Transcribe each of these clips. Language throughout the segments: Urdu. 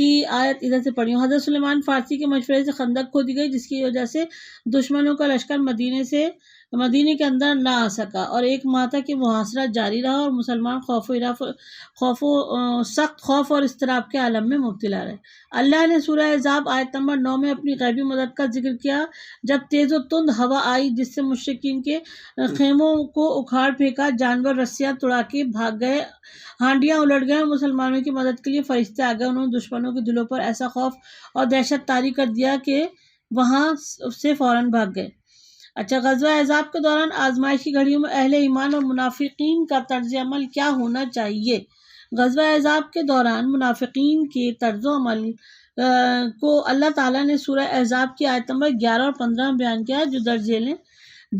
کی آیت ادھر سے پڑھی ہوں۔ حضرت سلیمان فارسی کے مشورے سے خندق کھودی گئی، جس کی وجہ سے دشمنوں کا لشکر مدینے کے اندر نہ آ سکا اور 1 ماہ تک یہ محاصرہ جاری رہا اور مسلمان سخت خوف اور اضطراب کے عالم میں مبتلا رہے۔ اللہ نے سورہ احزاب آیت نمبر 9 میں اپنی غیبی مدد کا ذکر کیا جب تیز و تند ہوا آئی جس سے مشرکین کے خیموں کو اکھاڑ پھینکا، جانور رسیاں توڑا کے بھاگ گئے، ہانڈیاں الٹ گئے اور مسلمانوں کی مدد کے لیے فرشتے آ گئے۔ انہوں نے دشمنوں کے دلوں پر ایسا خوف اور دہشت طاری کر دیا کہ وہاں سے فوراً بھاگ گئے۔ اچھا، غزوہ احزاب کے دوران آزمائش کی گھڑیوں میں اہل ایمان اور منافقین کا طرز عمل کیا ہونا چاہیے؟ غزوہ احزاب کے دوران منافقین کے طرز عمل کو اللہ تعالیٰ نے سورہ احزاب کی آیت نمبر 11 اور 15 میں بیان کیا ہے، جو درج ذیل ہیں۔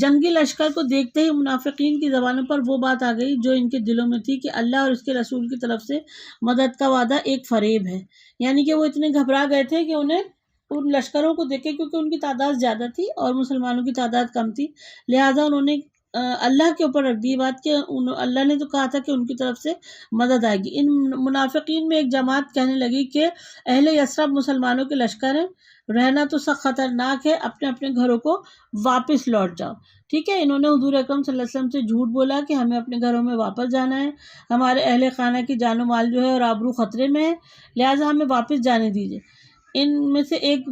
جنگی لشکر کو دیکھتے ہی منافقین کی زبانوں پر وہ بات آ گئی جو ان کے دلوں میں تھی کہ اللہ اور اس کے رسول کی طرف سے مدد کا وعدہ ایک فریب ہے، یعنی کہ وہ اتنے گھبرا گئے تھے کہ انہیں ان لشکروں کو دیکھے، کیونکہ ان کی تعداد زیادہ تھی اور مسلمانوں کی تعداد کم تھی، لہٰذا انہوں نے اللہ کے اوپر رکھ دی بات کہ اللہ نے تو کہا تھا کہ ان کی طرف سے مدد آئے گی۔ ان منافقین میں ایک جماعت کہنے لگی کہ اہل یثرب مسلمانوں کے لشکر ہیں، رہنا تو سخت خطرناک ہے، اپنے اپنے گھروں کو واپس لوٹ جاؤ۔ ٹھیک ہے، انہوں نے حضور اکرم صلی اللہ علیہ وسلم سے جھوٹ بولا کہ ہمیں اپنے گھروں میں واپس جانا ہے، ہمارے اہل خانہ کی جان و مال جو ہے اور آبرو خطرے میں ہے، لہٰذا ہمیں واپس جانے دیجیے۔ ان میں سے ایک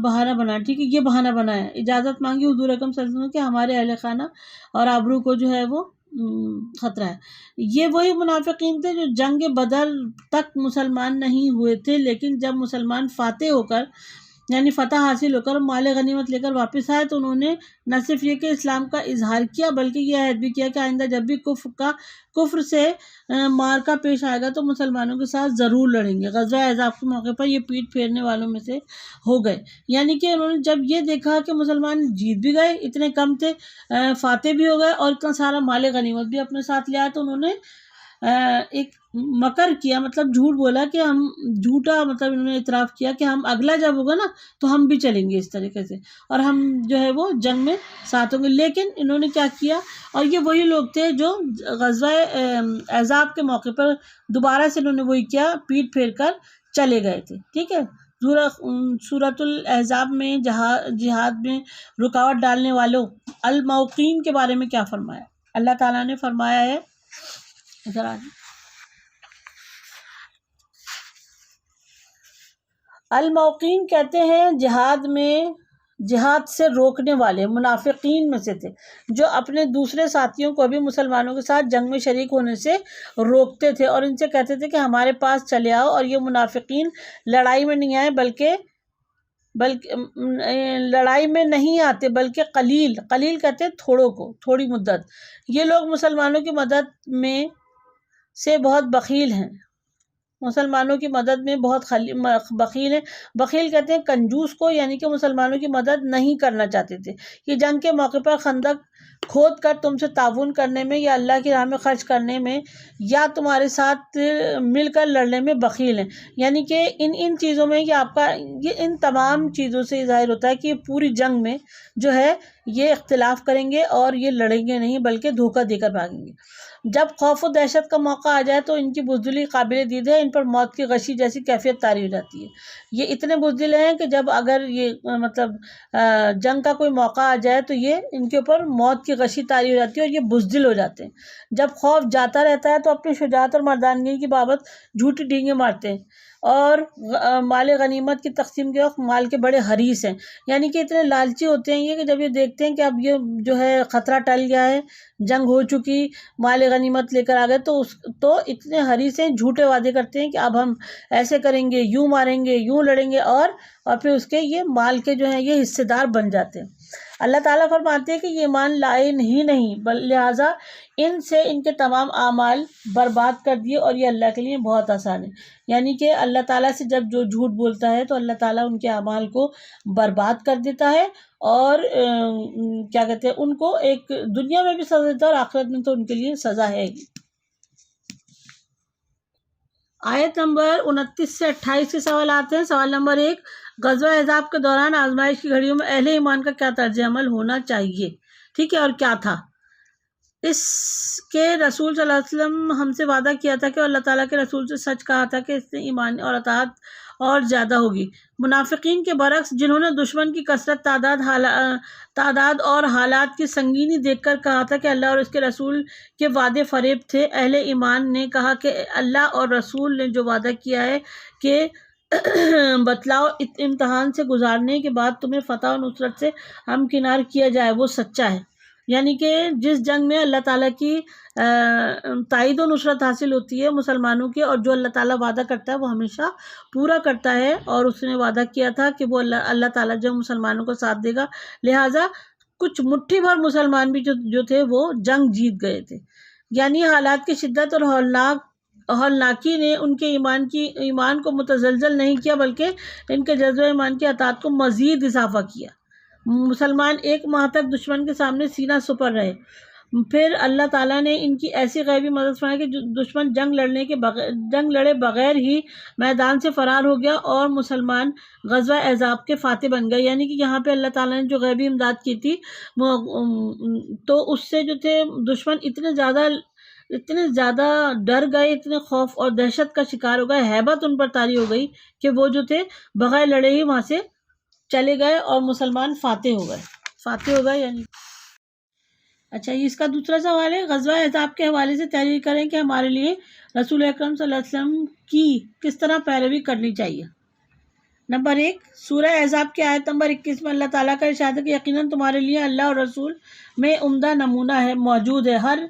بہانہ بنا، ٹھیک ہے، یہ بہانہ بنایا، اجازت مانگی حضور اکرم صلی اللہ علیہ وسلم کہ ہمارے اہل خانہ اور آبرو کو جو ہے وہ خطرہ ہے۔ یہ وہی منافقین تھے جو جنگ بدر تک مسلمان نہیں ہوئے تھے، لیکن جب مسلمان فاتح ہو کر یعنی فتح حاصل ہو کر مال غنیمت لے کر واپس آئے تو انہوں نے نہ صرف یہ کہ اسلام کا اظہار کیا بلکہ یہ عہد بھی کیا کہ آئندہ جب بھی کفر سے معرکہ پیش آئے گا تو مسلمانوں کے ساتھ ضرور لڑیں گے۔ غزوہ احزاب کے موقع پر یہ پیٹھ پھیرنے والوں میں سے ہو گئے، یعنی کہ انہوں نے جب یہ دیکھا کہ مسلمان جیت بھی گئے، اتنے کم تھے، فاتح بھی ہو گئے اور اتنا سارا مال غنیمت بھی اپنے ساتھ لے آئے، تو انہوں نے ایک مکر کیا، مطلب جھوٹ بولا کہ ہم جھوٹا، مطلب انہوں نے اعتراف کیا کہ ہم اگلا جب ہوگا نا تو ہم بھی چلیں گے اس طریقے سے اور ہم جو ہے وہ جنگ میں ساتھ ہوں گے۔ لیکن انہوں نے کیا کیا، اور یہ وہی لوگ تھے جو غزوہ احزاب کے موقع پر دوبارہ سے انہوں نے وہی کیا، پیٹ پھیر کر چلے گئے تھے۔ ٹھیک ہے، سورۃ الاحزاب میں جہاد میں رکاوٹ ڈالنے والوں الموقین کے بارے میں کیا فرمایا؟ اللہ تعالیٰ نے فرمایا ہے، الموقین کہتے ہیں جہاد سے روکنے والے، منافقین میں سے تھے جو اپنے دوسرے ساتھیوں کو بھی مسلمانوں کے ساتھ جنگ میں شریک ہونے سے روکتے تھے اور ان سے کہتے تھے کہ ہمارے پاس چلے آؤ، اور یہ منافقین لڑائی میں نہیں آئے بلکہ لڑائی میں نہیں آتے بلکہ قلیل کہتے ہیں تھوڑوں کو، تھوڑی مدت۔ یہ لوگ مسلمانوں کی مدد میں سے بہت بخیل ہیں، مسلمانوں کی مدد میں بہت بخیل ہیں۔ بخیل کہتے ہیں کنجوس کو، یعنی کہ مسلمانوں کی مدد نہیں کرنا چاہتے تھے۔ یہ جنگ کے موقع پر خندق کھود کر تم سے تعاون کرنے میں یا اللہ کی راہ میں خرچ کرنے میں یا تمہارے ساتھ مل کر لڑنے میں بخیل ہیں، یعنی کہ ان چیزوں میں یہ ان تمام چیزوں سے ظاہر ہوتا ہے کہ یہ پوری جنگ میں جو ہے یہ اختلاف کریں گے اور یہ لڑیں گے نہیں بلکہ دھوکہ دے کر بھاگیں گے۔ جب خوف و دہشت کا موقع آ جائے تو ان کی بزدلی قابل دید ہے، ان پر موت کی غشی جیسی کیفیت طاری ہو جاتی ہے۔ یہ اتنے بزدل ہیں کہ جب اگر یہ جنگ کا کوئی موقع آ جائے تو یہ ان کے اوپر موت کی غشی طاری ہو جاتی ہے اور یہ بزدل ہو جاتے ہیں۔ جب خوف جاتا رہتا ہے تو اپنی شجاعت اور مردانگی کی بابت جھوٹی ڈینگیں مارتے ہیں اور مال غنیمت کی تقسیم کے وقت مال کے بڑے حریص ہیں، یعنی کہ اتنے لالچی ہوتے ہیں یہ کہ جب یہ دیکھتے ہیں کہ اب یہ جو ہے خطرہ ٹل گیا ہے، جنگ ہو چکی، مال غنیمت لے کر آ گئے تو اتنے حریص ہیں، جھوٹے وعدے کرتے ہیں کہ اب ہم ایسے کریں گے، یوں ماریں گے، یوں لڑیں گے، اور پھر اس کے یہ مال کے جو ہیں یہ حصے دار بن جاتے ہیں۔ اللہ تعالیٰ فرماتے ہیں کہ یہ ایمان لائے ہی نہیں، لہٰذا ان سے ان کے تمام اعمال برباد کر دیے اور یہ اللہ کے لیے بہت آسان ہے، یعنی کہ اللہ تعالیٰ سے جب جو جھوٹ بولتا ہے تو اللہ تعالیٰ ان کے اعمال کو برباد کر دیتا ہے اور کیا کہتے ہیں ان کو ایک دنیا میں بھی سزا دیتا ہے اور آخرت میں تو ان کے لیے سزا ہے ہی۔ آیت نمبر 29 سے 28 کے سوال آتے ہیں۔ سوال نمبر 1، غزوہ احزاب کے دوران آزمائش کی گھڑیوں میں اہل ایمان کا کیا طرز عمل ہونا چاہیے؟ ٹھیک ہے، اور کیا تھا؟ اس کے رسول صلی اللہ علیہ وسلم ہم سے وعدہ کیا تھا کہ اللہ تعالیٰ کے رسول سے سچ کہا تھا کہ اس سے ایمان اور اطاعت اور زیادہ ہوگی۔ منافقین کے برعکس جنہوں نے دشمن کی کثرت، تعداد اور حالات کی سنگینی دیکھ کر کہا تھا کہ اللہ اور اس کے رسول کے وعدے فریب تھے، اہل ایمان نے کہا کہ اللہ اور رسول نے جو وعدہ کیا ہے کہ بتلاؤ امتحان سے گزارنے کے بعد تمہیں فتح و نصرت سے ہمکنار کیا جائے، وہ سچا ہے۔ یعنی کہ جس جنگ میں اللہ تعالیٰ کی تائید و نصرت حاصل ہوتی ہے مسلمانوں کے، اور جو اللہ تعالیٰ وعدہ کرتا ہے وہ ہمیشہ پورا کرتا ہے، اور اس نے وعدہ کیا تھا کہ وہ اللہ تعالیٰ جو مسلمانوں کو ساتھ دے گا، لہٰذا کچھ مٹھی بھر مسلمان بھی جو تھے وہ جنگ جیت گئے تھے۔ یعنی حالات کی شدت اور ہولناکی نے ان کے ایمان کو متزلزل نہیں کیا، بلکہ ان کے جذبہ ایمان کی اطاعت کو مزید اضافہ کیا۔ مسلمان ایک ماہ تک دشمن کے سامنے سینہ سپر رہے، پھر اللہ تعالیٰ نے ان کی ایسی غیبی مدد فرمائی کہ دشمن جنگ لڑے بغیر ہی میدان سے فرار ہو گیا، اور مسلمان غزوہ احزاب کے فاتح بن گئے۔ یعنی کہ یہاں پہ اللہ تعالیٰ نے جو غیبی امداد کی تھی تو اس سے جو تھے دشمن اتنے زیادہ ڈر گئے، اتنے خوف اور دہشت کا شکار ہو گئے، ہیبت ان پر طاری ہو گئی کہ وہ جو تھے بغیر لڑے ہی وہاں سے چلے گئے، اور مسلمان فاتح ہو گئے یعنی۔ اچھا، یہ اس کا دوسرا سوال ہے، غزوہ احزاب کے حوالے سے تحریر کریں کہ ہمارے لیے رسول اکرم صلی اللہ علیہ وسلم کی کس طرح پیروی کرنی چاہیے۔ نمبر 1، سورہ احزاب کی آیت نمبر 21 میں اللہ تعالیٰ کا ارشاد ہے کہ یقیناً تمہارے لیے اللہ اور رسول میں عمدہ نمونہ موجود ہے، ہر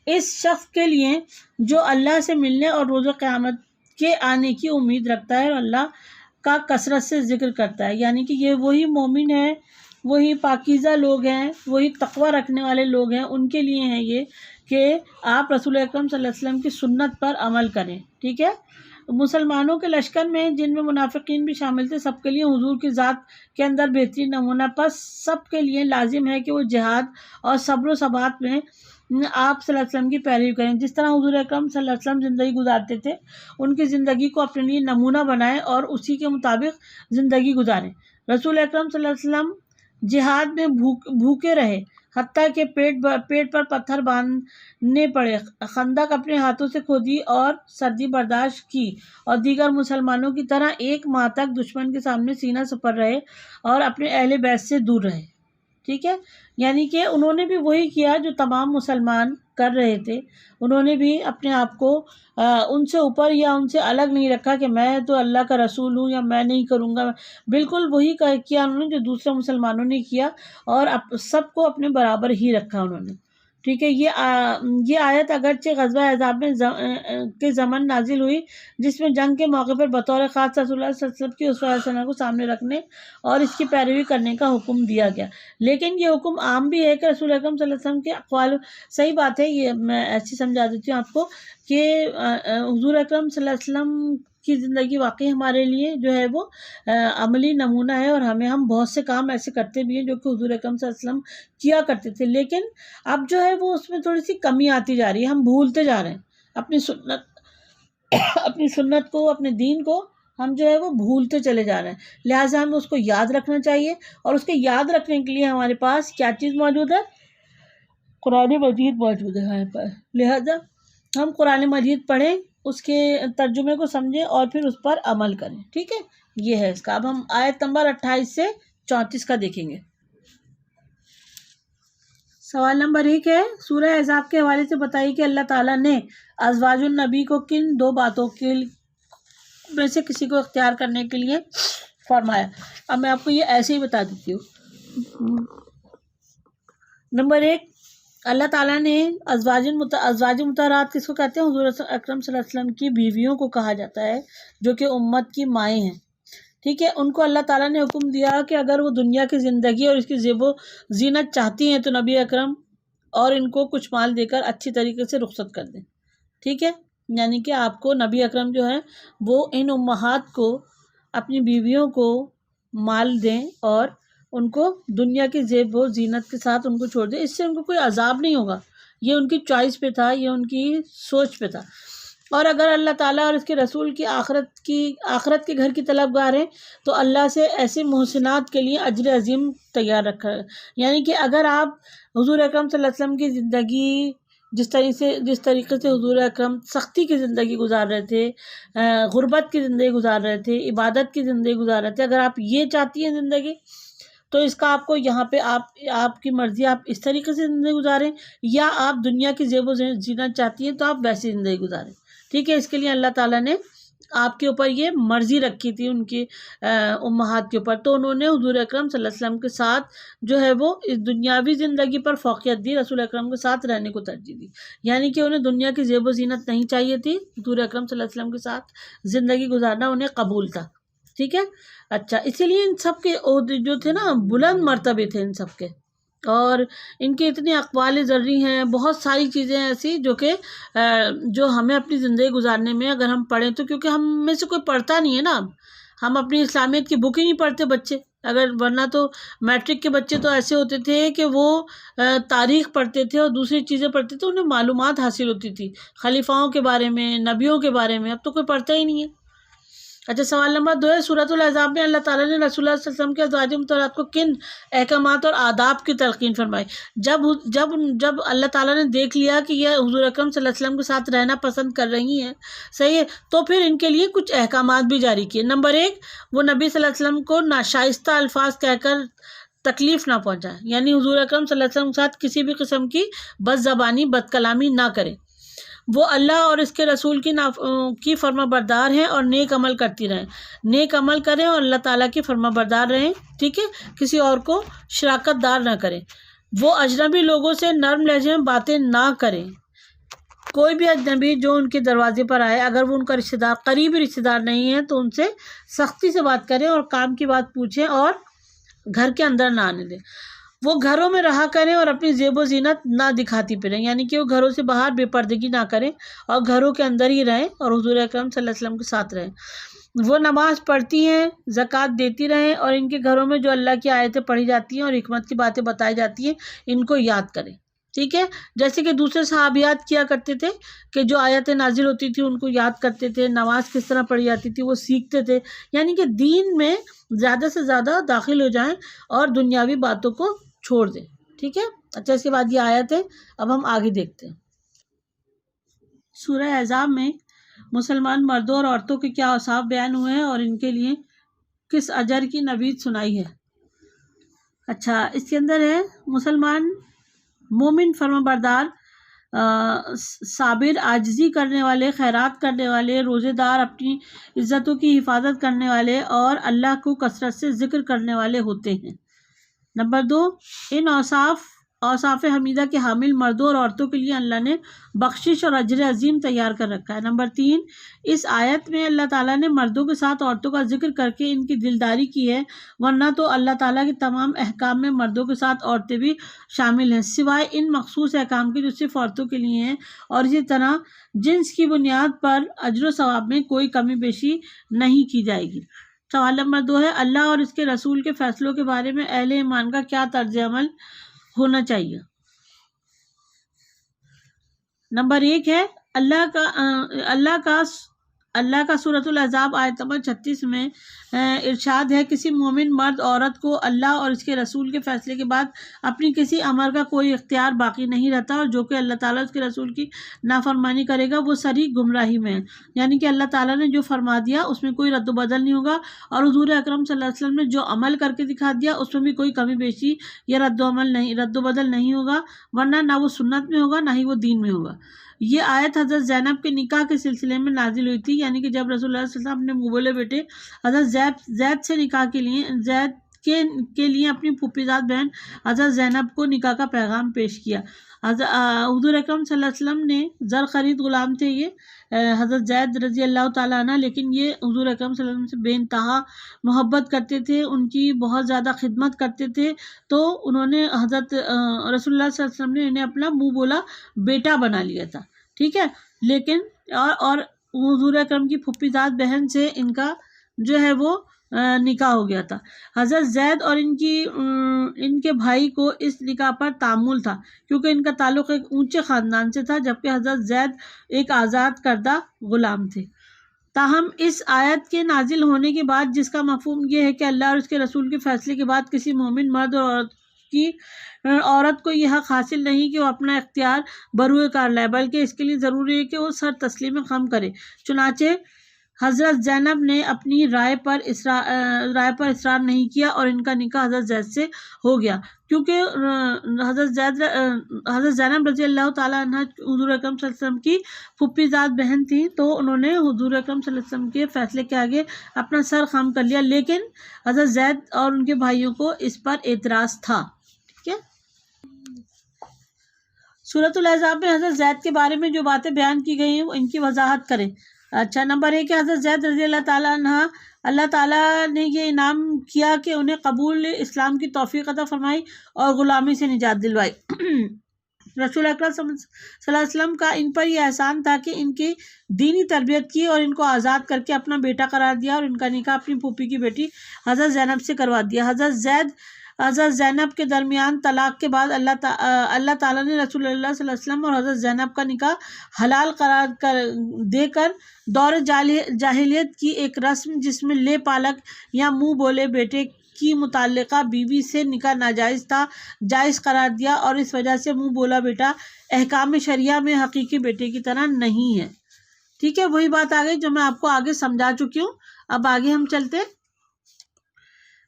اس شخص کے لیے جو اللہ سے ملنے اور روز قیامت کے آنے کی امید رکھتا ہے اور اللہ کا کثرت سے ذکر کرتا ہے۔ یعنی کہ یہ وہی مومن ہیں، وہی پاکیزہ لوگ ہیں، وہی تقوی رکھنے والے لوگ ہیں، ان کے لیے ہیں یہ کہ آپ رسول اکرم صلی اللہ علیہ وسلم کی سنت پر عمل کریں، ٹھیک ہے۔ مسلمانوں کے لشکر میں جن میں منافقین بھی شامل تھے، سب کے لیے حضور کی ذات کے اندر بہترین نمونہ، پس سب کے لیے لازم ہے کہ وہ جہاد اور صبر و ثبات میں آپ صلی اللہ علیہ وسلم کی پیروی کریں۔ جس طرح حضور اکرم صلی اللہ علیہ وسلم زندگی گزارتے تھے، ان کی زندگی کو اپنے لیے نمونہ بنائیں اور اسی کے مطابق زندگی گزاریں۔ رسول اکرم صلی اللہ علیہ وسلم جہاد میں بھوکے رہے، حتیٰ کہ پیٹ پر پتھر باندھنے پڑے، خندق اپنے ہاتھوں سے کھودی اور سردی برداشت کی، اور دیگر مسلمانوں کی طرح 1 ماہ تک دشمن کے سامنے سینہ سپر رہے اور اپنے اہل بیت سے دور رہے، ٹھیک ہے۔ یعنی کہ انہوں نے بھی وہی کیا جو تمام مسلمان کر رہے تھے، انہوں نے بھی اپنے آپ کو ان سے اوپر یا ان سے الگ نہیں رکھا کہ میں تو اللہ کا رسول ہوں یا میں نہیں کروں گا، بالکل وہی کیا انہوں نے جو دوسرے مسلمانوں نے کیا، اور سب کو اپنے برابر ہی رکھا انہوں نے، ٹھیک ہے۔ یہ آیت اگرچہ غزوہ احزاب میں کے زمن نازل ہوئی، جس میں جنگ کے موقع پر بطور خاص رسول اللہ صلی اللہ علیہ وسلم کی اسوہ حسنہ کو سامنے رکھنے اور اس کی پیروی کرنے کا حکم دیا گیا، لیکن یہ حکم عام بھی ہے کہ رسول اکرم صلی اللہ علیہ وسلم کے اقوال، صحیح بات ہے، یہ میں ایسی سمجھا دیتی ہوں آپ کو کہ حضور اکرم صلی اللہ علیہ وسلم کی زندگی واقعی ہمارے لیے جو ہے وہ عملی نمونہ ہے، اور ہم بہت سے کام ایسے کرتے بھی ہیں جو کہ حضور اکرم صلی اللہ علیہ وسلم کیا کرتے تھے، لیکن اب جو ہے وہ اس میں تھوڑی سی کمی آتی جا رہی ہے، ہم بھولتے جا رہے ہیں اپنی سنت کو، اپنے دین کو ہم جو ہے وہ بھولتے چلے جا رہے ہیں، لہٰذا ہمیں اس کو یاد رکھنا چاہیے، اور اس کے یاد رکھنے کے لیے ہمارے پاس کیا چیز موجود ہے؟ قرآن مجید موجود ہے ہمارے پاس، لہٰذا ہم قرآن مجید پڑھیں، اس کے ترجمے کو سمجھیں اور پھر اس پر عمل کریں، ٹھیک ہے۔ یہ ہے اس کا۔ اب ہم آیت نمبر 28 سے 34 کا دیکھیں گے۔ سوال نمبر 1 ہے، سورہ احزاب کے حوالے سے بتائیے کہ اللہ تعالیٰ نے ازواج النبی کو کن 2 باتوں کے میں سے کسی کو اختیار کرنے کے لیے فرمایا۔ اب میں آپ کو یہ ایسے ہی بتا دیتی ہوں۔ نمبر 1، اللہ تعالیٰ نے ازواج مطہرات کس کو کہتے ہیں؟ حضور اکرم صلی اللہ علیہ وسلم کی بیویوں کو کہا جاتا ہے، جو کہ امت کی مائیں ہیں، ٹھیک ہے۔ ان کو اللہ تعالیٰ نے حکم دیا کہ اگر وہ دنیا کی زندگی اور اس کی زیب و زینت چاہتی ہیں تو نبی اکرم اور ان کو کچھ مال دے کر اچھی طریقے سے رخصت کر دیں، ٹھیک ہے۔ یعنی کہ آپ کو نبی اکرم جو ہے وہ ان امہات کو، اپنی بیویوں کو مال دیں اور ان کو دنیا کی زیب و زینت کے ساتھ ان کو چھوڑ دیں، اس سے ان کو کوئی عذاب نہیں ہوگا، یہ ان کی چوائس پہ تھا، یہ ان کی سوچ پہ تھا۔ اور اگر اللہ تعالیٰ اور اس کے رسول کی آخرت کے گھر کی طلبگار ہیں تو اللہ سے ایسے محسنات کے لیے اجر عظیم تیار رکھا ہے۔ یعنی کہ اگر آپ حضور اکرم صلی اللہ علیہ وسلم کی زندگی جس طریقے سے حضور اکرم سختی کی زندگی گزار رہے تھے، غربت کی زندگی گزار رہے تھے، عبادت کی زندگی گزار رہے تھے، اگر آپ یہ چاہتی ہیں زندگی تو اس کا آپ کو یہاں پہ آپ کی مرضی، آپ اس طریقے سے زندگی گزاریں، یا آپ دنیا کی زیب و زینت چاہتی ہیں تو آپ ویسی زندگی گزاریں، ٹھیک ہے۔ اس کے لیے اللہ تعالیٰ نے آپ کے اوپر یہ مرضی رکھی تھی ان کی امہات کے اوپر، تو انہوں نے حضور اکرم صلی اللہ علیہ وسلم کے ساتھ جو ہے وہ اس دنیاوی زندگی پر فوقیت دی، رسول اکرم کے ساتھ رہنے کو ترجیح دی، یعنی کہ انہیں دنیا کی زیب و زینت نہیں چاہیے تھی، حضور اکرم صلی اللہ علیہ وسلم کے ساتھ زندگی گزارنا انہیں قبول تھا، ٹھیک ہے۔ اچھا، اسی لیے ان سب کے عہدے جو تھے نا بلند مرتبے تھے ان سب کے، اور ان کے اتنے اقوال ذری ہیں، بہت ساری چیزیں ایسی جو ہمیں اپنی زندگی گزارنے میں اگر ہم پڑھیں تو، کیونکہ ہم میں سے کوئی پڑھتا نہیں ہے نا، ہم اپنی اسلامیت کی بک ہی نہیں پڑھتے بچے، اگر ورنہ تو میٹرک کے بچے تو ایسے ہوتے تھے کہ وہ تاریخ پڑھتے تھے اور دوسری چیزیں پڑھتے تھے، انہیں معلومات حاصل ہوتی تھی خلیفاؤں کے بارے میں، نبیوں کے بارے میں، اب تو کوئی پڑھتا ہی نہیں ہے۔ اچھا، سوال نمبر 2 ہے، سورۃ الاحزاب میں اللہ تعالیٰ نے رسول اللہ صلی اللہ علیہ وسلم کے ازواج مطہرات کو کن احکامات اور آداب کی تلقین فرمائی؟ جب اللہ تعالیٰ نے دیکھ لیا کہ یہ حضور اکرم صلی اللہ علیہ وسلم کے ساتھ رہنا پسند کر رہی ہیں، صحیح ہے، تو پھر ان کے لیے کچھ احکامات بھی جاری کیے۔ نمبر 1، وہ نبی صلی اللہ علیہ وسلم کو ناشائستہ الفاظ کہہ کر تکلیف نہ پہنچائیں، یعنی حضور اکرم صلی اللہ علیہ وسلم کے ساتھ کسی بھی قسم کی بد زبانی، بد کلامی نہ کریں۔ وہ اللہ اور اس کے رسول کی فرما بردار ہیں اور نیک عمل کرتی رہیں، نیک عمل کریں اور اللہ تعالیٰ کی فرما بردار رہیں، ٹھیک ہے، کسی اور کو شراکت دار نہ کریں۔ وہ اجنبی لوگوں سے نرم لہجے میں باتیں نہ کریں، کوئی بھی اجنبی جو ان کے دروازے پر آئے، اگر وہ ان کا رشتہ دار، قریبی رشتہ دار نہیں ہے تو ان سے سختی سے بات کریں اور کام کی بات پوچھیں اور گھر کے اندر نہ آنے دیں۔ وہ گھروں میں رہا کریں اور اپنی زیب و زینت نہ دکھاتی پھریں، یعنی کہ وہ گھروں سے باہر بے پردگی نہ کریں اور گھروں کے اندر ہی رہیں اور حضور اکرم صلی اللہ علیہ وسلم کے ساتھ رہیں۔ وہ نماز پڑھتی ہیں، زکوٰۃ دیتی رہیں، اور ان کے گھروں میں جو اللہ کی آیتیں پڑھی جاتی ہیں اور حکمت کی باتیں بتائی جاتی ہیں ان کو یاد کریں، ٹھیک ہے، جیسے کہ دوسرے صحابیات کیا کرتے تھے کہ جو آیتیں نازل ہوتی تھی ان کو یاد کرتے تھے، نماز کس طرح پڑھی جاتی تھی وہ سیکھتے تھے، یعنی کہ دین میں زیادہ سے زیادہ داخل ہو جائیں اور دنیاوی باتوں کو چھوڑ دیں، ٹھیک ہے۔ اچھا، اس کے بعد یہ آیت ہے، اب ہم آگے دیکھتے ہیں۔ سورہ احزاب میں مسلمان مردوں اور عورتوں کے کیا اوصاف بیان ہوئے ہیں اور ان کے لیے کس اجر کی نوید سنائی ہے۔ اچھا، اس کے اندر ہے مسلمان مومن، فرما بردار، صابر، عاجزی کرنے والے، خیرات کرنے والے، روزے دار، اپنی عزتوں کی حفاظت کرنے والے اور اللہ کو کثرت سے ذکر کرنے والے ہوتے ہیں۔ نمبر 2، ان اوصاف حمیدہ کے حامل مردوں اور عورتوں کے لیے اللہ نے بخشش اور اجر عظیم تیار کر رکھا ہے۔ نمبر 3، اس آیت میں اللہ تعالیٰ نے مردوں کے ساتھ عورتوں کا ذکر کر کے ان کی دلداری کی ہے، ورنہ تو اللہ تعالیٰ کے تمام احکام میں مردوں کے ساتھ عورتیں بھی شامل ہیں، سوائے ان مخصوص احکام کے جو صرف عورتوں کے لیے ہیں، اور اسی طرح جنس کی بنیاد پر اجر و ثواب میں کوئی کمی بیشی نہیں کی جائے گی۔ سوال نمبر 2 ہے، اللہ اور اس کے رسول کے فیصلوں کے بارے میں اہل ایمان کا کیا طرز عمل ہونا چاہیے۔ نمبر 1 ہے، اللہ کا سورۃ الاحزاب آیت نمبر 36 میں ارشاد ہے، کسی مومن مرد عورت کو اللہ اور اس کے رسول کے فیصلے کے بعد اپنی کسی امر کا کوئی اختیار باقی نہیں رہتا، اور جو کہ اللہ تعالیٰ اس کے رسول کی نافرمانی کرے گا وہ سری گمراہی میں ہے، یعنی کہ اللہ تعالیٰ نے جو فرما دیا اس میں کوئی رد و بدل نہیں ہوگا، اور حضور اکرم صلی اللہ علیہ وسلم نے جو عمل کر کے دکھا دیا اس میں بھی کوئی کمی بیشی یا رد و بدل نہیں ہوگا، ورنہ نہ وہ سنت میں ہوگا نہ ہی وہ دین میں ہوگا۔ یہ آیت حضرت زینب کے نکاح کے سلسلے میں نازل ہوئی تھی، یعنی کہ جب رسول اللہ صلی اللہ علیہ وسلم اپنے مبولے بیٹے حضرت زید سے نکاح کے لیے اپنی پھوپھیزاد بہن حضرت زینب کو نکاح کا پیغام پیش کیا۔ حضور اکرم صلی اللہ علیہ وسلم نے زر خرید غلام تھے یہ حضرت زید رضی اللہ تعالیٰ عنہ، لیکن یہ حضور اکرم صلی اللہ علیہ وسلم سے بے انتہا محبت کرتے تھے، ان کی بہت زیادہ خدمت کرتے تھے، تو انہوں نے حضرت رسول اللہ صلی اللہ علیہ وسلم نے انہیں اپنا منہ بولا بیٹا بنا لیا تھا، ٹھیک ہے، لیکن اور حضور اکرم کی پھوپھیزاد بہن سے ان کا جو ہے وہ نکاح ہو گیا تھا۔ حضرت زید اور ان کے بھائی کو اس نکاح پر تعامل تھا کیونکہ ان کا تعلق ایک اونچے خاندان سے تھا، جبکہ حضرت زید ایک آزاد کردہ غلام تھے۔ تاہم اس آیت کے نازل ہونے کے بعد، جس کا مفہوم یہ ہے کہ اللہ اور اس کے رسول کے فیصلے کے بعد کسی مومن مرد اور کی عورت کو یہ حق حاصل نہیں کہ وہ اپنا اختیار بروئے کار لائے، بلکہ اس کے لیے ضروری ہے کہ وہ سر تسلیم خم کرے۔ چنانچہ حضرت زینب نے اپنی رائے پر اصرار نہیں کیا اور ان کا نکاح حضرت زید سے ہو گیا، کیونکہ حضرت زینب رضی اللہ تعالیٰ عنہ حضور اکرم صلی اللہ علیہ وسلم کی پھوپھی زاد بہن تھی، تو انہوں نے حضور اکرم صلی اللہ علیہ وسلم کے فیصلے کے آگے اپنا سر خم کر لیا، لیکن حضرت زید اور ان کے بھائیوں کو اس پر اعتراض تھا۔ ٹھیک ہے، سورۃ الاحزاب میں حضرت زید کے بارے میں جو باتیں بیان کی گئی ہیں ان کی وضاحت کریں۔ اچھا، نمبر 1 ہے حضرت زید رضی اللہ تعالیٰ عنہ، اللہ تعالیٰ نے یہ انعام کیا کہ انہیں قبول اسلام کی توفیق عطا فرمائی اور غلامی سے نجات دلوائی۔ رسول اکرم صلی اللہ علیہ وسلم کا ان پر یہ احسان تھا کہ ان کی دینی تربیت کی اور ان کو آزاد کر کے اپنا بیٹا قرار دیا اور ان کا نکاح اپنی پھوپھی کی بیٹی حضرت زینب سے کروا دیا۔ حضرت زینب کے درمیان طلاق کے بعد اللہ تعالیٰ نے رسول اللہ صلی اللہ علیہ وسلم اور حضرت زینب کا نکاح حلال قرار دے کر دور جاہلیت کی ایک رسم جس میں لے پالک یا منہ بولے بیٹے کی متعلقہ بیوی سے نکاح ناجائز تھا، جائز قرار دیا، اور اس وجہ سے منہ بولا بیٹا احکام شریعہ میں حقیقی بیٹے کی طرح نہیں ہے۔ ٹھیک ہے، وہی بات آ گئی جو میں آپ کو آگے سمجھا چکی ہوں۔ اب آگے ہم چلتے۔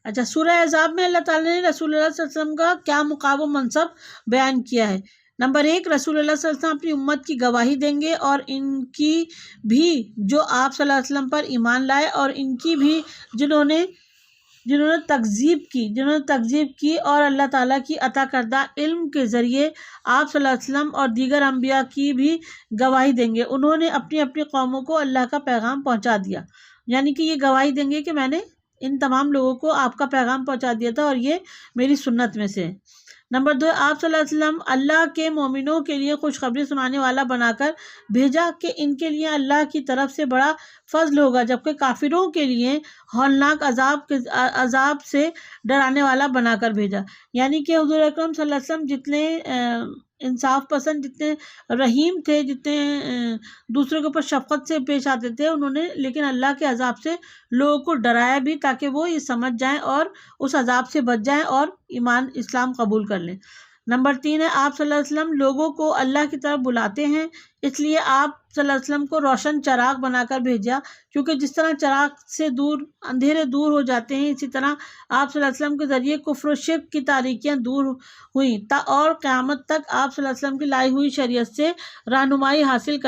اچھا، سورہ احزاب میں اللہ تعالیٰ نے رسول اللہ صلی اللہ علیہ وسلم کا کیا مقام و منصب بیان کیا ہے۔ نمبر 1، رسول اللہ صلی اللہ علیہ وسلم اپنی امت کی گواہی دیں گے، اور ان کی بھی جو آپ صلی اللہ علیہ وسلم پر ایمان لائے، اور ان کی بھی جنہوں نے تکذیب کی اور اللہ تعالیٰ کی عطا کردہ علم کے ذریعے آپ صلی اللہ علیہ وسلم اور دیگر انبیاء کی بھی گواہی دیں گے۔ انہوں نے اپنی اپنی قوموں کو اللہ کا پیغام پہنچا دیا، یعنی کہ یہ گواہی دیں گے کہ میں نے ان تمام لوگوں کو آپ کا پیغام پہنچا دیا تھا اور یہ میری سنت میں سے ہے۔ نمبر 2، آپ صلی اللہ علیہ وسلم اللہ کے مومنوں کے لیے خوشخبری سنانے والا بنا کر بھیجا کہ ان کے لیے اللہ کی طرف سے بڑا فضل ہوگا، جبکہ کافروں کے لیے ہولناک عذاب سے ڈرانے والا بنا کر بھیجا۔ یعنی کہ حضور اکرم صلی اللہ علیہ وسلم جتنے انصاف پسند، جتنے رحیم تھے، جتنے دوسرے کے اوپر شفقت سے پیش آتے تھے، انہوں نے لیکن اللہ کے عذاب سے لوگوں کو ڈرایا بھی تاکہ وہ یہ سمجھ جائیں اور اس عذاب سے بچ جائیں اور ایمان اسلام قبول کر لیں۔ نمبر 3 ہے، آپ صلی اللہ علیہ وسلم لوگوں کو اللہ کی طرف بلاتے ہیں، اس لیے آپ صلی اللہ علیہ وسلم کو روشن چراغ بنا کر بھیجا، کیونکہ جس طرح چراغ سے اندھیرے دور ہو جاتے ہیں، اسی طرح آپ صلی اللہ علیہ وسلم کے ذریعے کفر و شرک کی تاریکیاں دور ہوئیں، اور قیامت تک آپ صلی اللہ علیہ وسلم کی لائی ہوئی شریعت سے رہنمائی حاصل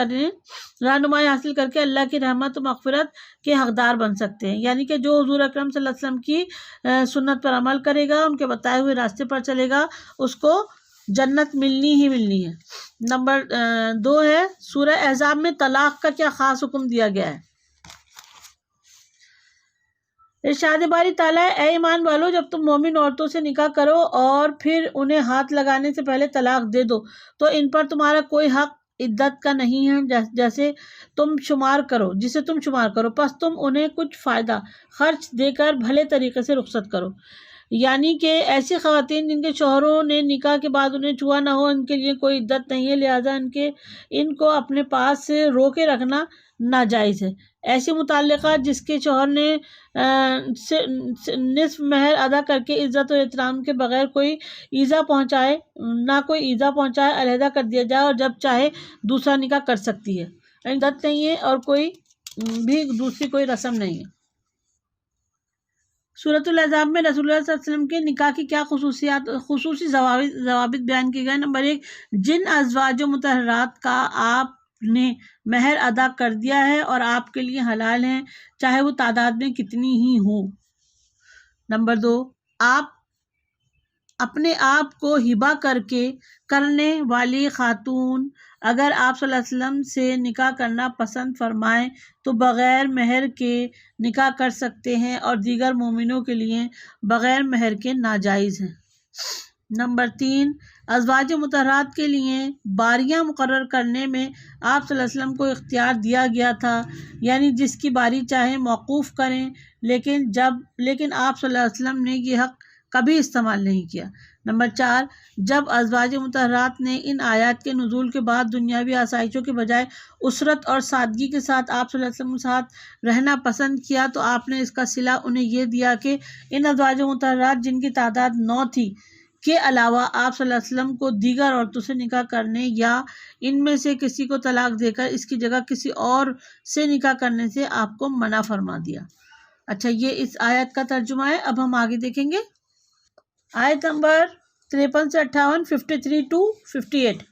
کر کے اللہ کی رحمت و مغفرت کے حقدار بن سکتے ہیں۔ یعنی کہ جو حضور اکرم صلی اللہ علیہ وسلم کی سنت پر عمل کرے گا، ان کے بتائے ہوئے راستے پر چلے گا، اس کو جنت ملنی ہی ملنی ہے۔ نمبر 2 ہے، سورہ احزاب میں طلاق کا کیا خاص حکم دیا گیا ہے۔ ارشاد باری تعالیٰ، اے ایمان والو، جب تم مومن عورتوں سے نکاح کرو اور پھر انہیں ہاتھ لگانے سے پہلے طلاق دے دو تو ان پر تمہارا کوئی حق عدت کا نہیں ہے جسے تم شمار کرو، پس تم انہیں کچھ فائدہ خرچ دے کر بھلے طریقے سے رخصت کرو۔ یعنی کہ ایسی خواتین جن کے شوہروں نے نکاح کے بعد انہیں چھوا نہ ہو، ان کے لیے کوئی عدت نہیں ہے، لہٰذا ان کو اپنے پاس سے روکے رکھنا ناجائز ہے۔ ایسی متعلقہ جس کے شوہر نے نصف مہر ادا کر کے عزت و احترام کے بغیر کوئی ایذا پہنچائے علیحدہ کر دیا جائے، اور جب چاہے دوسرا نکاح کر سکتی ہے، عدت نہیں ہے اور کوئی بھی دوسری کوئی رسم نہیں ہے۔ سورۃ الاحزاب میں رسول اللہ صلی اللہ علیہ وسلم کے نکاح کی کیا خصوصی ضوابط بیان کیے گئے۔ نمبر 1، جن ازواج مطہرات کا آپ نے مہر ادا کر دیا ہے اور آپ کے لیے حلال ہیں، چاہے وہ تعداد میں کتنی ہی ہوں۔ نمبر 2، آپ اپنے آپ کو ہبہ کرنے والی خاتون اگر آپ صلی اللہ علیہ وسلم سے نکاح کرنا پسند فرمائیں تو بغیر مہر کے نکاح کر سکتے ہیں، اور دیگر مومنوں کے لیے بغیر مہر کے ناجائز ہیں۔ نمبر 3، ازواج مطہرات کے لیے باریاں مقرر کرنے میں آپ صلی اللہ علیہ وسلم کو اختیار دیا گیا تھا، یعنی جس کی باری چاہیں موقوف کریں، لیکن آپ صلی اللہ علیہ وسلم نے یہ حق کبھی استعمال نہیں کیا۔ نمبر 4، جب ازواج مطہرات نے ان آیات کے نزول کے بعد دنیاوی آسائشوں کے بجائے اسرت اور سادگی کے ساتھ آپ صلی اللہ علیہ وسلم کے ساتھ رہنا پسند کیا تو آپ نے اس کا صلہ انہیں یہ دیا کہ ان ازواج مطہرات جن کی تعداد 9 تھی کے علاوہ آپ صلی اللہ علیہ وسلم کو دیگر عورتوں سے نکاح کرنے یا ان میں سے کسی کو طلاق دے کر اس کی جگہ کسی اور سے نکاح کرنے سے آپ کو منع فرما دیا۔ اچھا، یہ اس آیت کا ترجمہ ہے۔ اب ہم آگے دیکھیں گے آیت نمبر 53 سے 58، 53 to 58۔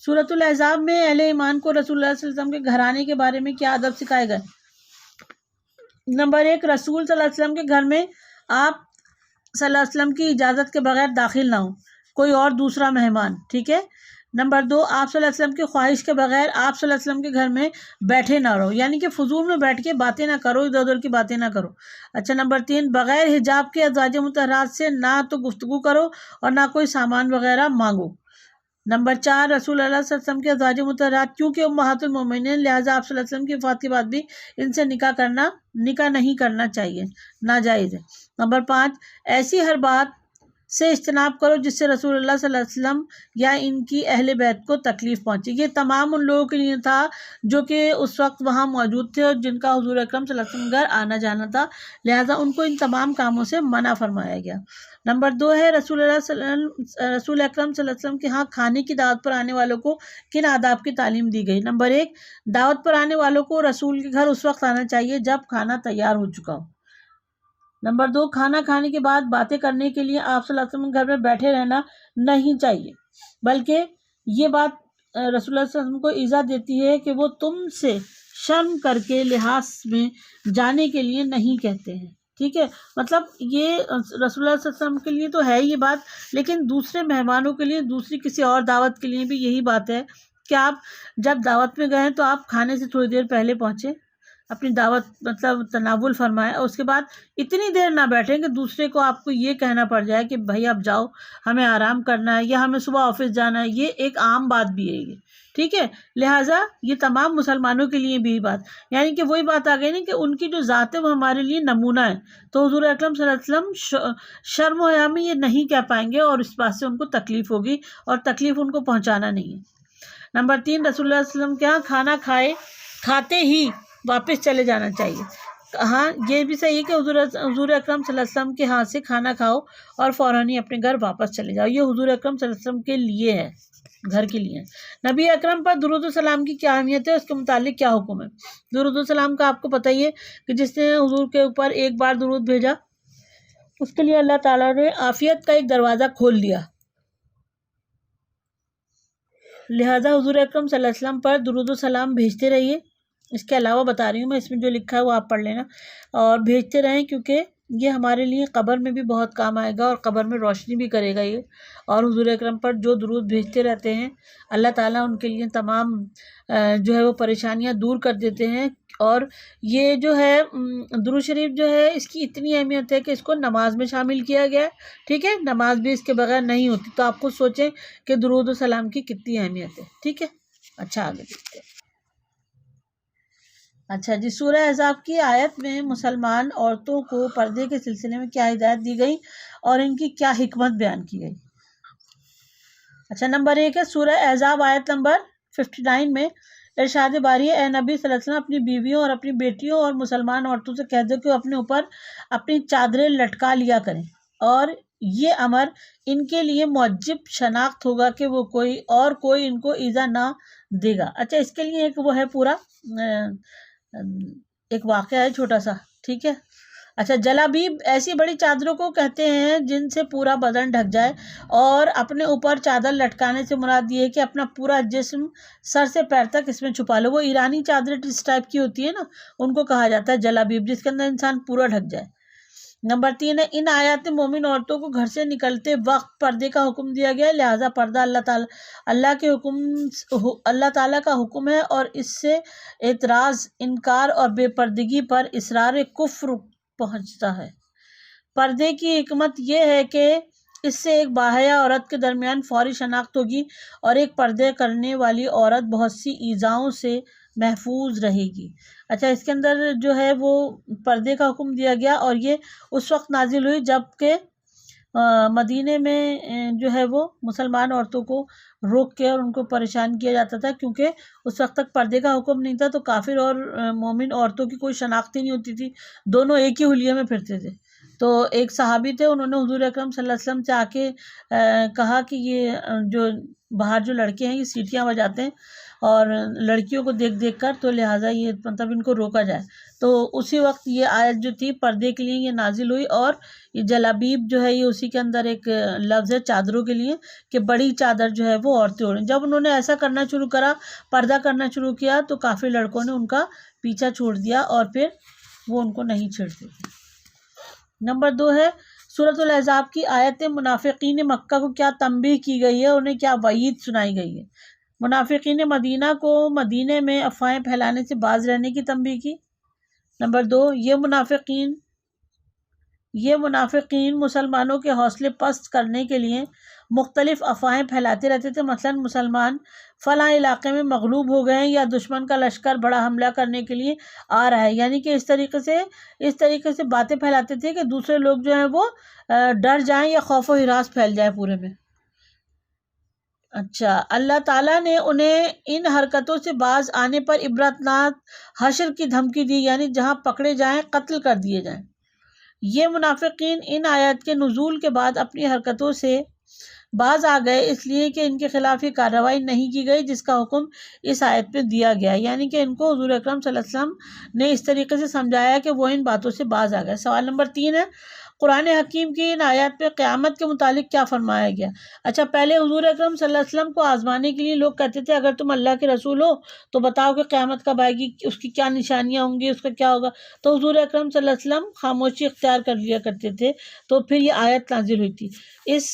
سورۃ الاحزاب میں اہل ایمان کو رسول اللہ صلی اللہ علیہ وسلم کے گھرانے کے بارے میں کیا ادب سکھائے گئے؟ نمبر 1، رسول صلی اللہ علیہ وسلم کے گھر میں آپ صلی اللہ علیہ وسلم کی اجازت کے بغیر داخل نہ ہو، کوئی اور دوسرا مہمان، ٹھیک ہے۔ نمبر 2، آپ صلی اللہ علیہ وسلم کی خواہش کے بغیر آپ صلی اللہ علیہ وسلم کے گھر میں بیٹھے نہ رہو، یعنی کہ فضول میں بیٹھ کے باتیں نہ کرو، ادھر ادھر کی باتیں نہ کرو۔ اچھا، نمبر 3، بغیر حجاب کے ازواج مطہرات سے نہ تو گفتگو کرو اور نہ کوئی سامان وغیرہ مانگو۔ نمبر 4، رسول اللہ صلی اللہ علیہ وسلم کے ازواج مطہرات کیونکہ امہات المومنین، لہٰذا آپ صلی اللہ علیہ وسلم کی وفات کے بعد بھی ان سے نکاح نہیں کرنا چاہیے، ناجائز ہے۔ نمبر 5، ایسی ہر بات سے اجتناب کرو جس سے رسول اللہ صلی اللہ علیہ وسلم یا ان کی اہل بیت کو تکلیف پہنچے۔ یہ تمام ان لوگوں کے لیے تھا جو کہ اس وقت وہاں موجود تھے اور جن کا حضور اکرم صلی اللہ علیہ وسلم گھر آنا جانا تھا، لہٰذا ان کو ان تمام کاموں سے منع فرمایا گیا۔ نمبر 2 ہے رسول اکرم صلی اللہ علیہ وسلم کے ہاں کھانے کی دعوت پر آنے والوں کو کن آداب کی تعلیم دی گئی؟ نمبر 1، دعوت پر آنے والوں کو رسول کے گھر اس وقت آنا چاہیے جب کھانا تیار ہو چکا ہو۔ نمبر 2، کھانا کھانے کے بعد باتیں کرنے کے لیے آپ صلی اللہ علیہ وسلم گھر میں بیٹھے رہنا نہیں چاہیے، بلکہ یہ بات رسول اللہ صلی اللہ علیہ وسلم کو ایذا دیتی ہے کہ وہ تم سے شرم کر کے لحاظ میں جانے کے لیے نہیں کہتے ہیں، ٹھیک ہے۔ مطلب یہ رسول اللہ صلی اللہ علیہ وسلم کے لیے تو ہے یہ بات، لیکن دوسرے مہمانوں کے لیے، دوسری کسی اور دعوت کے لیے بھی یہی بات ہے کہ آپ جب دعوت میں گئے تو آپ کھانے سے تھوڑی دیر پہلے پہنچے، اپنی دعوت مطلب تناول فرمائے، اور اس کے بعد اتنی دیر نہ بیٹھیں کہ دوسرے کو آپ کو یہ کہنا پڑ جائے کہ بھائی آپ جاؤ، ہمیں آرام کرنا ہے یا ہمیں صبح آفس جانا ہے۔ یہ ایک عام بات بھی ہے یہ، ٹھیک ہے۔ لہٰذا یہ تمام مسلمانوں کے لیے بھی بات، یعنی کہ وہی بات آ گئی نا کہ ان کی جو ذات ہے وہ ہمارے لیے نمونہ ہے، تو حضور اکرم صلی اللہ علیہ وسلم شرم و حیا میں یہ نہیں کہہ پائیں گے اور اس بات سے ان کو تکلیف ہوگی، اور تکلیف ان کو پہنچانا نہیں ہے۔ نمبر 3، رسول اللہ صلی اللہ علیہ وسلم کے ہاں کھانا کھاتے ہی واپس چلے جانا چاہیے۔ ہاں یہ بھی صحیح ہے کہ حضور اکرم صلی اللہ علیہ وسلم کے ہاتھ سے کھانا کھاؤ اور فوراً ہی اپنے گھر واپس چلے جاؤ، یہ حضور اکرم صلی اللہ علیہ وسلم کے لیے ہے، گھر کے لیے۔ نبی اکرم پر درود و سلام کی کیا اہمیت ہے، اس کے متعلق کیا حکم ہے؟ درود و سلام کا آپ کو پتہ ہی ہے کہ جس نے حضور کے اوپر ایک بار درود بھیجا اس کے لیے اللہ تعالیٰ نے عافیت کا ایک دروازہ کھول دیا، لہٰذا حضور اکرم صلی اللہ علیہ وسلم پر درود و سلام بھیجتے رہیے۔ اس کے علاوہ بتا رہی ہوں میں، اس میں جو لکھا ہے وہ آپ پڑھ لینا اور بھیجتے رہیں، کیونکہ یہ ہمارے لیے قبر میں بھی بہت کام آئے گا اور قبر میں روشنی بھی کرے گا یہ۔ اور حضور اکرم پر جو درود بھیجتے رہتے ہیں اللہ تعالیٰ ان کے لیے تمام جو ہے وہ پریشانیاں دور کر دیتے ہیں۔ اور یہ جو ہے درود شریف جو ہے اس کی اتنی اہمیت ہے کہ اس کو نماز میں شامل کیا گیا ہے، ٹھیک ہے۔ نماز بھی اس کے بغیر نہیں ہوتی، تو آپ خود سوچیں کہ درود و سلام کی کتنی اہمیت ہے، ٹھیک ہے۔ اچھا آگے دیکھتے ہیں۔ اچھا جی، سورہ احزاب کی آیت میں مسلمان عورتوں کو پردے کے سلسلے میں کیا ہدایت دی گئی اور ان کی کیا حکمت بیان کی گئی؟ اچھا، نمبر 1 ہے سورہ احزاب آیت نمبر 59 میں ارشاد باری ہے، اے نبی صلی اللہ علیہ وسلم اپنی بیویوں اور اپنی بیٹیوں اور مسلمان عورتوں سے کہہ دو کہ وہ اپنے اوپر اپنی چادریں لٹکا لیا کریں، اور یہ امر ان کے لیے موجب شناخت ہوگا کہ وہ کوئی ان کو ایذا نہ دے گا۔ اچھا، اس کے لیے ایک وہ ہے پورا ایک واقعہ ہے چھوٹا سا، ٹھیک ہے۔ اچھا، جلابیب ایسی بڑی چادروں کو کہتے ہیں جن سے پورا بدن ڈھک جائے، اور اپنے اوپر چادر لٹکانے سے مراد یہ ہے کہ اپنا پورا جسم سر سے پیر تک اس میں چھپا لو۔ وہ ایرانی چادریں جس ٹائپ کی ہوتی ہے نا ان کو کہا جاتا ہے جلابیب، جس کے اندر انسان پورا ڈھک جائے۔ نمبر 3 ہے ان آیات میں مومن عورتوں کو گھر سے نکلتے وقت پردے کا حکم دیا گیا ہے، لہٰذا پردہ اللہ تعالیٰ کا حکم ہے، اور اس سے اعتراض، انکار اور بے پردگی پر اصرار کفر پہنچتا ہے۔ پردے کی حکمت یہ ہے کہ اس سے ایک باحیا عورت کے درمیان فوری شناخت ہوگی اور ایک پردے کرنے والی عورت بہت سی ایذاؤں سے محفوظ رہے گی۔ اچھا، اس کے اندر جو ہے وہ پردے کا حکم دیا گیا، اور یہ اس وقت نازل ہوئی جب کہ مدینے میں جو ہے وہ مسلمان عورتوں کو روک کے اور ان کو پریشان کیا جاتا تھا، کیونکہ اس وقت تک پردے کا حکم نہیں تھا، تو کافر اور مومن عورتوں کی کوئی شناخت ہی نہیں ہوتی تھی، دونوں ایک ہی حلیے میں پھرتے تھے۔ تو ایک صحابی تھے، انہوں نے حضور اکرم صلی اللہ علیہ وسلم سے آ کے کہا کہ یہ جو باہر جو لڑکے ہیں یہ سیٹیاں بجاتے ہیں اور لڑکیوں کو دیکھ دیکھ کر، تو لہٰذا یہ مطلب ان کو روکا جائے۔ تو اسی وقت یہ آیت جو تھی پردے کے لیے یہ نازل ہوئی، اور یہ جلابیب جو ہے یہ اسی کے اندر ایک لفظ ہے چادروں کے لیے، کہ بڑی چادر جو ہے وہ عورتیں اوڑھیں۔ جب انہوں نے ایسا کرنا شروع کرا، پردہ کرنا شروع کیا، تو کافی لڑکوں نے ان کا پیچھا چھوڑ دیا اور پھر وہ ان کو نہیں چھیڑتے تھے۔ نمبر 2 ہے سورۃ الاحزاب کی آیت منافقین مکہ کو کیا تنبیہ کی گئی ہے، انہیں کیا وعید سنائی گئی ہے۔ منافقین مدینہ کو مدینے میں افواہیں پھیلانے سے باز رہنے کی تنبیہ کی۔ نمبر 2، یہ منافقین مسلمانوں کے حوصلے پست کرنے کے لیے مختلف افواہیں پھیلاتے رہتے تھے، مثلا مسلمان فلاں علاقے میں مغلوب ہو گئے ہیں یا دشمن کا لشکر بڑا حملہ کرنے کے لیے آ رہا ہے، یعنی کہ اس طریقے سے باتیں پھیلاتے تھے کہ دوسرے لوگ جو ہیں وہ ڈر جائیں یا خوف و ہراس پھیل جائے پورے میں۔ اچھا، اللہ تعالیٰ نے انہیں ان حرکتوں سے باز آنے پر عبرتناک حشر کی دھمکی دی، یعنی جہاں پکڑے جائیں قتل کر دیے جائیں۔ یہ منافقین ان آیات کے نزول کے بعد اپنی حرکتوں سے باز آ گئے، اس لیے کہ ان کے خلاف یہ کارروائی نہیں کی گئی جس کا حکم اس آیت میں دیا گیا، یعنی کہ ان کو حضور اکرم صلی اللہ علیہ وسلم نے اس طریقے سے سمجھایا کہ وہ ان باتوں سے باز آ گئے۔ سوال نمبر 3 ہے قرآن حکیم کی ان آیات میں قیامت کے متعلق کیا فرمایا گیا؟ اچھا، پہلے حضور اکرم صلی اللہ علیہ وسلم کو آزمانے کے لیے لوگ کہتے تھے اگر تم اللہ کے رسول ہو تو بتاؤ کہ قیامت کب آئے گی، اس کی کیا نشانیاں ہوں گی، اس کا کیا ہوگا، تو حضور اکرم صلی اللہ علیہ وسلم خاموشی اختیار کر لیا کرتے تھے۔ تو پھر یہ آیت نازل ہوئی تھی۔ اس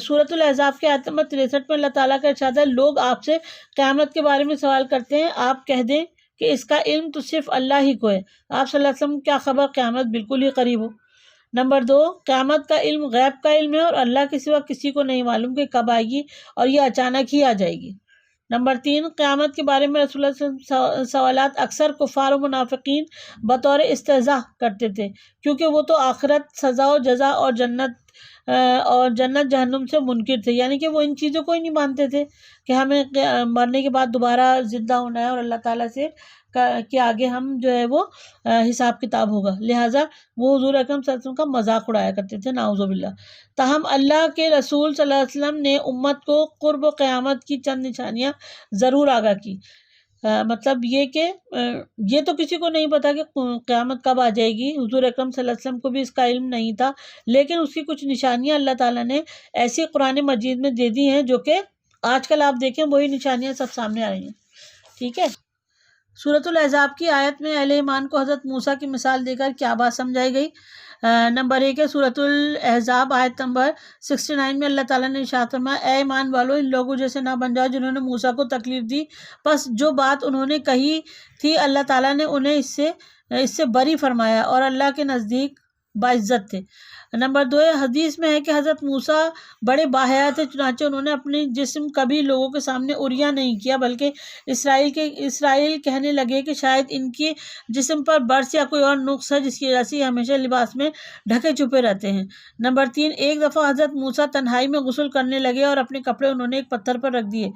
سورۃ الاحزاب کے آیت نمبر 63 میں اللہ تعالیٰ کا ارشاد ہے لوگ آپ سے قیامت کے بارے میں سوال کرتے ہیں، آپ کہہ دیں کہ اس کا علم تو صرف اللہ ہی کو ہے۔ آپ صلی اللہ علیہ وسلم کیا خبر قیامت بالکل ہی قریب ہو۔ نمبر 2، قیامت کا علم غیب کا علم ہے اور اللہ کے سوا کسی کو نہیں معلوم کہ کب آئے گی اور یہ اچانک ہی آ جائے گی۔ نمبر 3، قیامت کے بارے میں رسول اللہ صلی اللہ علیہ وسلم سوالات اکثر کفار و منافقین بطور استہزاء کرتے تھے، کیونکہ وہ تو آخرت، سزا و جزا اور جنت جہنم سے منکر تھے، یعنی کہ وہ ان چیزوں کو ہی نہیں مانتے تھے کہ ہمیں مرنے کے بعد دوبارہ زندہ ہونا ہے اور اللہ تعالیٰ سے کہ آگے ہم جو ہے وہ حساب کتاب ہوگا، لہٰذا وہ حضور اکرم صلی اللہ علیہ وسلم کا مذاق اڑایا کرتے تھے، نعوذ باللہ۔ تاہم اللہ کے رسول صلی اللہ علیہ وسلم نے امت کو قرب و قیامت کی چند نشانیاں ضرور آگاہ کی۔ مطلب یہ کہ یہ تو کسی کو نہیں پتا کہ قیامت کب آ جائے گی، حضور اکرم صلی اللہ علیہ وسلم کو بھی اس کا علم نہیں تھا، لیکن اس کی کچھ نشانیاں اللہ تعالیٰ نے ایسی قرآن مجید میں دے دی ہیں جو کہ آج کل آپ دیکھیں وہی نشانیاں سب سامنے آ رہی ہیں۔ ٹھیک ہے، سورۃ الاحزاب کی آیت میں اہل ایمان کو حضرت موسیٰ کی مثال دے کر کیا بات سمجھائی گئی؟ نمبر 1 ہے سورۃ الاحزاب آیت نمبر 69 میں اللہ تعالیٰ نے ارشاد فرمایا اے ایمان والو ان لوگوں جیسے نہ بن جاؤ جنہوں نے موسیٰ کو تکلیف دی، پس جو بات انہوں نے کہی تھی اللہ تعالیٰ نے انہیں اس سے بری فرمایا اور اللہ کے نزدیک باعزت تھے۔ نمبر 2 حدیث میں ہے کہ حضرت موسیٰ بڑے باحیا تھے، چنانچہ انہوں نے اپنے جسم کبھی لوگوں کے سامنے عریاں نہیں کیا، بلکہ اسرائیل کہنے لگے کہ شاید ان کے جسم پر برس یا کوئی اور نقص ہے جس کی وجہ سے یہ ہمیشہ لباس میں ڈھکے چھپے رہتے ہیں۔ نمبر 3 ایک دفعہ حضرت موسیٰ تنہائی میں غسل کرنے لگے اور اپنے کپڑے انہوں نے ایک پتھر پر رکھ دیے،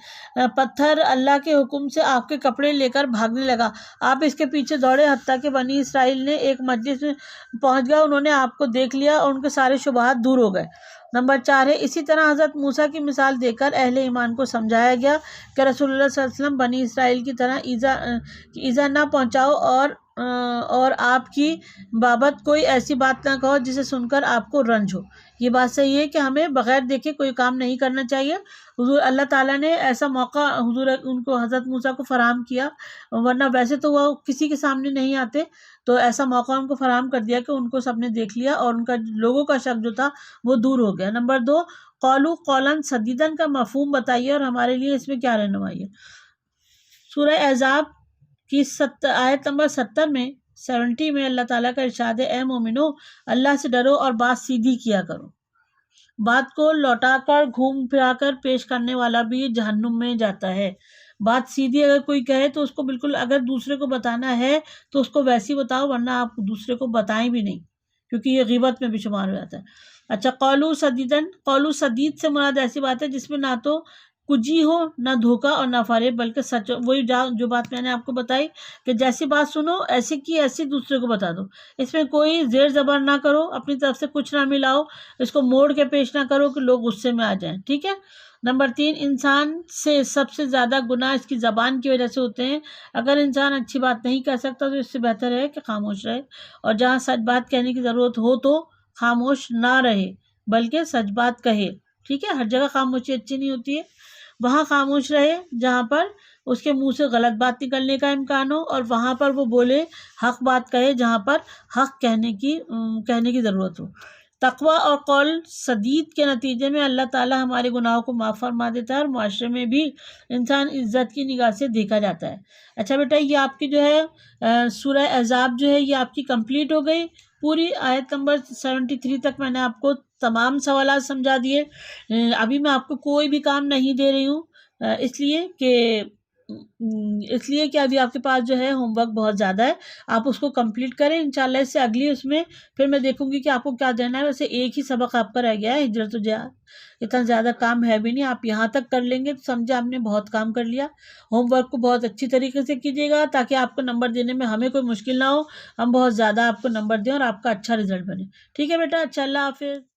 پتھر اللہ کے حکم سے آپ کے کپڑے لے کر بھاگنے لگا، آپ اس کے پیچھے دوڑے حتیٰ کہ بنی اسرائیل نے ایک مجلس میں پہنچ گیا، انہوں نے آپ کو دیکھ لیا اور ان کے سارے شبہات دور ہو گئے۔ نمبر 4 ہے اسی طرح حضرت موسیٰ کی مثال دے کر اہل ایمان کو سمجھایا گیا کہ رسول اللہ صلی اللہ علیہ وسلم بنی اسرائیل کی طرح ایذا نہ پہنچاؤ اور آپ کی بابت کوئی ایسی بات نہ کہو جسے سن کر آپ کو رنج ہو۔ یہ بات صحیح ہے کہ ہمیں بغیر دیکھے کوئی کام نہیں کرنا چاہیے۔ حضور اللہ تعالیٰ نے ایسا موقع حضرت موسیٰ کو فراہم کیا، ورنہ ویسے تو وہ کسی کے سامنے نہیں آتے، تو ایسا موقع ان کو فراہم کر دیا کہ ان کو سب نے دیکھ لیا اور ان کا لوگوں کا شک جو تھا وہ دور ہو گیا۔ نمبر 2 قولو قولاً سدیداً کا مفہوم بتائیے اور ہمارے لیے اس میں کیا رہنمائی ہے۔ سورہ احزاب کی آیت نمبر 70 میں اللہ تعالیٰ کا ارشاد ہے اے مومنو اللہ سے ڈرو اور بات سیدھی کیا کرو، بات کو لوٹا کر گھوم پھرا کر پیش کرنے والا بھی جہنم میں جاتا ہے۔ بات سیدھی اگر کوئی کہے تو اس کو بالکل، اگر دوسرے کو بتانا ہے تو اس کو ویسی بتاؤ، ورنہ آپ دوسرے کو بتائیں بھی نہیں، کیونکہ یہ غیبت میں بھی شمار ہو جاتا ہے۔ اچھا، قولو سدید سے مراد ایسی بات ہے جس میں نہ تو کجی ہو، نہ دھوکہ اور نہ فریب، بلکہ سچ، وہی جو بات میں نے آپ کو بتائی کہ جیسی بات سنو ایسی کی ایسی دوسرے کو بتا دو، اس میں کوئی زیر زبر نہ کرو، اپنی طرف سے کچھ نہ ملاؤ، اس کو موڑ کے پیش نہ کرو کہ لوگ غصے میں آ جائیں، ٹھیک ہے۔ نمبر 3، انسان سے سب سے زیادہ گناہ اس کی زبان کی وجہ سے ہوتے ہیں۔ اگر انسان اچھی بات نہیں کہہ سکتا تو اس سے بہتر ہے کہ خاموش رہے، اور جہاں سچ بات کہنے کی ضرورت ہو تو خاموش نہ رہے بلکہ سچ بات کہے، ٹھیک ہے۔ ہر جگہ خاموشی اچھی نہیں ہوتی ہے، وہاں خاموش رہے جہاں پر اس کے منہ سے غلط بات نکلنے کا امکان ہو، اور وہاں پر وہ بولے، حق بات کہے جہاں پر حق کہنے کی ضرورت ہو۔ تقوی اور قول سدید کے نتیجے میں اللہ تعالیٰ ہمارے گناہوں کو معاف فرما دیتا ہے، اور معاشرے میں بھی انسان عزت کی نگاہ سے دیکھا جاتا ہے۔ اچھا بیٹا، یہ آپ کی جو ہے سورہ احزاب جو ہے یہ آپ کی کمپلیٹ ہو گئی، پوری آیت نمبر 73 تک میں نے آپ کو تمام سوالات سمجھا دیے۔ ابھی میں آپ کو کوئی بھی کام نہیں دے رہی ہوں، اس لیے کہ ابھی آپ کے پاس جو ہے ہوم ورک بہت زیادہ ہے، آپ اس کو کمپلیٹ کریں انشاءاللہ۔ اس سے اگلی اس میں پھر میں دیکھوں گی کہ آپ کو کیا دینا ہے۔ ویسے ایک ہی سبق آپ کا رہ گیا ہے، ہجرت و جہاد، اتنا زیادہ کام ہے بھی نہیں، آپ یہاں تک کر لیں گے تو سمجھے آپ نے بہت کام کر لیا۔ ہوم ورک کو بہت اچھی طریقے سے کیجیے گا تاکہ آپ کو نمبر دینے میں ہمیں کوئی مشکل نہ ہو، ہم بہت زیادہ آپ کو نمبر دیں اور آپ کا اچھا رزلٹ بنے، ٹھیک ہے بیٹا۔ اچھا، اللہ حافظ۔